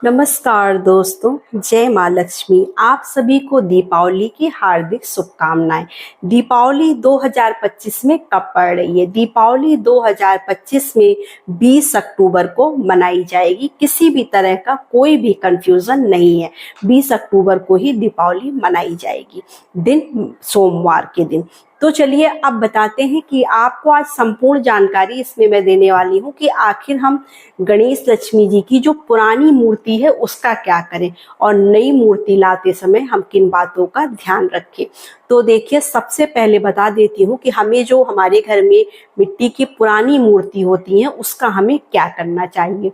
नमस्कार दोस्तों, जय माँ लक्ष्मी। आप सभी को दीपावली की हार्दिक शुभकामनाएं। दीपावली 2025 में कब पड़ रही है? दीपावली 2025 में 20 अक्टूबर को मनाई जाएगी। किसी भी तरह का कोई भी कंफ्यूजन नहीं है। 20 अक्टूबर को ही दीपावली मनाई जाएगी, दिन सोमवार के दिन। तो चलिए अब बताते हैं कि आपको आज संपूर्ण जानकारी इसमें मैं देने वाली हूँ कि आखिर हम गणेश लक्ष्मी जी की जो पुरानी मूर्ति है उसका क्या करें और नई मूर्ति लाते समय हम किन बातों का ध्यान रखें। तो देखिए, सबसे पहले बता देती हूँ कि हमें जो हमारे घर में मिट्टी की पुरानी मूर्ति होती है उसका हमें क्या करना चाहिए।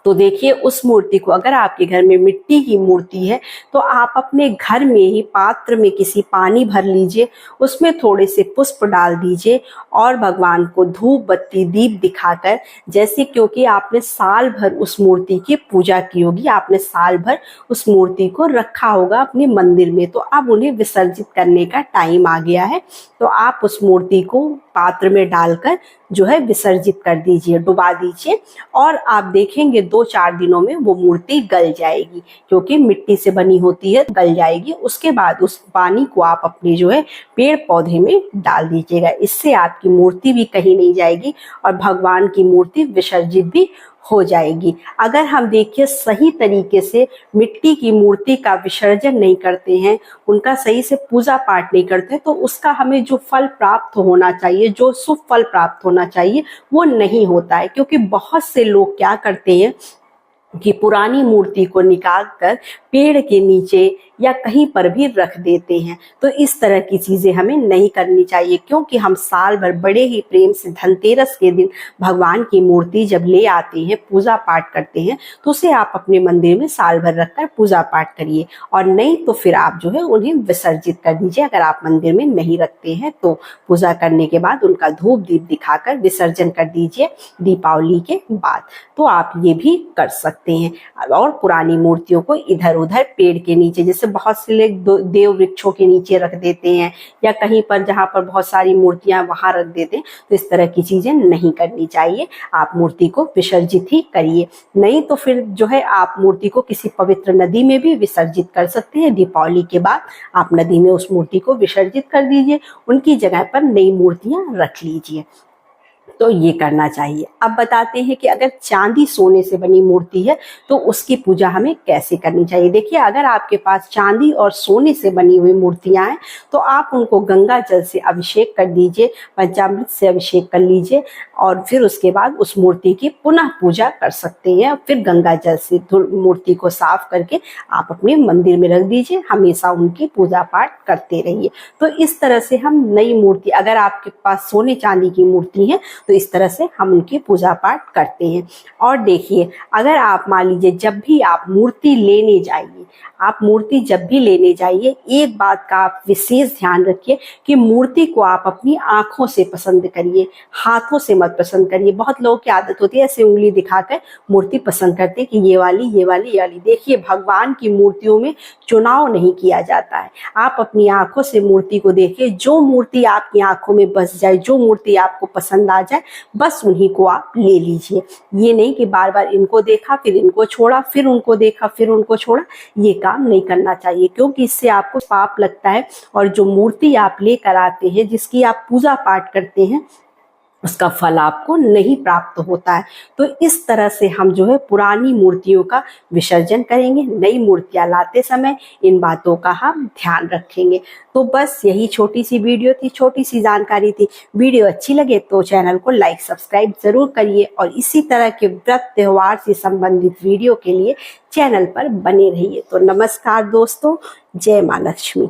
तो देखिए, उस मूर्ति को, अगर आपके घर में मिट्टी की मूर्ति है तो आप अपने घर में ही पात्र में किसी पानी भर लीजिए, उसमें थोड़े से पुष्प डाल दीजिए और भगवान को धूप बत्ती दीप दिखाकर, जैसे क्योंकि आपने साल भर उस मूर्ति की पूजा की होगी, आपने साल भर उस मूर्ति को रखा होगा अपने मंदिर में, तो अब उन्हें विसर्जित करने का टाइम आ गया है। तो आप उस मूर्ति को पात्र में डालकर जो है विसर्जित कर दीजिए, डुबा दीजिए और आप देखेंगे 2-4 दिनों में वो मूर्ति गल जाएगी, क्योंकि मिट्टी से बनी होती है, गल जाएगी। उसके बाद उस पानी को आप अपने जो है पेड़ पौधे में डाल दीजिएगा। इससे आपकी मूर्ति भी कहीं नहीं जाएगी और भगवान की मूर्ति विसर्जित भी हो जाएगी। अगर हम देखिए सही तरीके से मिट्टी की मूर्ति का विसर्जन नहीं करते हैं, उनका सही से पूजा पाठ नहीं करते, तो उसका हमें जो फल प्राप्त होना चाहिए, जो शुभ फल प्राप्त होना चाहिए, वो नहीं होता है। क्योंकि बहुत से लोग क्या करते हैं कि पुरानी मूर्ति को निकाल कर पेड़ के नीचे या कहीं पर भी रख देते हैं। तो इस तरह की चीजें हमें नहीं करनी चाहिए, क्योंकि हम साल भर बड़े ही प्रेम से धनतेरस के दिन भगवान की मूर्ति जब ले आते हैं, पूजा पाठ करते हैं, तो उसे आप अपने मंदिर में साल भर रखकर पूजा पाठ करिए, और नहीं तो फिर आप जो है उन्हें विसर्जित कर दीजिए। अगर आप मंदिर में नहीं रखते हैं तो पूजा करने के बाद उनका धूप दीप दिखाकर विसर्जन कर दीजिए दीपावली के बाद। तो आप ये भी कर सकते हैं। और पुरानी मूर्तियों को इधर उधर पेड़ के नीचे, जैसे बहुत से लोग देव वृक्षों के नीचे रख देते हैं या कहीं पर जहां पर बहुत सारी मूर्तियां वहां रख देते हैं, तो इस तरह की चीजें नहीं करनी चाहिए। आप मूर्ति को विसर्जित ही करिए। नहीं तो फिर जो है आप मूर्ति को किसी पवित्र नदी में भी विसर्जित कर सकते हैं। दीपावली के बाद आप नदी में उस मूर्ति को विसर्जित कर दीजिए, उनकी जगह पर नई मूर्तियां रख लीजिए। तो ये करना चाहिए। अब बताते हैं कि अगर चांदी सोने से बनी मूर्ति है तो उसकी पूजा हमें कैसे करनी चाहिए। देखिए, अगर आपके पास चांदी और सोने से बनी हुई मूर्तियां हैं तो आप उनको गंगा जल से अभिषेक कर दीजिए, पंचामृत से अभिषेक कर लीजिए और फिर उसके बाद उस मूर्ति की पुनः पूजा कर सकते हैं। फिर गंगा जल से मूर्ति को साफ करके आप अपने मंदिर में रख दीजिए, हमेशा उनकी पूजा पाठ करते रहिए। तो इस तरह से हम नई मूर्ति, अगर आपके पास सोने चांदी की मूर्ति है तो इस तरह से हम उनकी पूजा पाठ करते हैं। और देखिए, अगर आप मान लीजिए जब भी आप मूर्ति लेने जाइए, आप मूर्ति जब भी लेने जाइए, एक बात का आप विशेष ध्यान रखिए कि मूर्ति को आप अपनी आंखों से पसंद करिए, हाथों से मत पसंद करिए। बहुत लोगों की आदत होती है ऐसे उंगली दिखाकर मूर्ति पसंद करते कि ये वाली, ये वाली, ये वाली। देखिए, भगवान की मूर्तियों में चुनाव नहीं किया जाता है। आप अपनी आंखों से मूर्ति को देखिए, जो मूर्ति आपकी आंखों में बस जाए, जो मूर्ति आपको पसंद आ जाए, बस उन्हीं को आप ले लीजिए। ये नहीं कि बार बार इनको देखा फिर इनको छोड़ा, फिर उनको देखा फिर उनको छोड़ा। ये काम नहीं करना चाहिए, क्योंकि इससे आपको पाप लगता है और जो मूर्ति आप लेकर आते हैं, जिसकी आप पूजा पाठ करते हैं, उसका फल आपको नहीं प्राप्त होता है। तो इस तरह से हम जो है पुरानी मूर्तियों का विसर्जन करेंगे। नई मूर्तियां लाते समय इन बातों का हम ध्यान रखेंगे। तो बस यही छोटी सी वीडियो थी, छोटी सी जानकारी थी। वीडियो अच्छी लगे तो चैनल को लाइक सब्सक्राइब जरूर करिए और इसी तरह के व्रत त्योहार से संबंधित वीडियो के लिए चैनल पर बने रहिए। तो नमस्कार दोस्तों, जय माँ लक्ष्मी।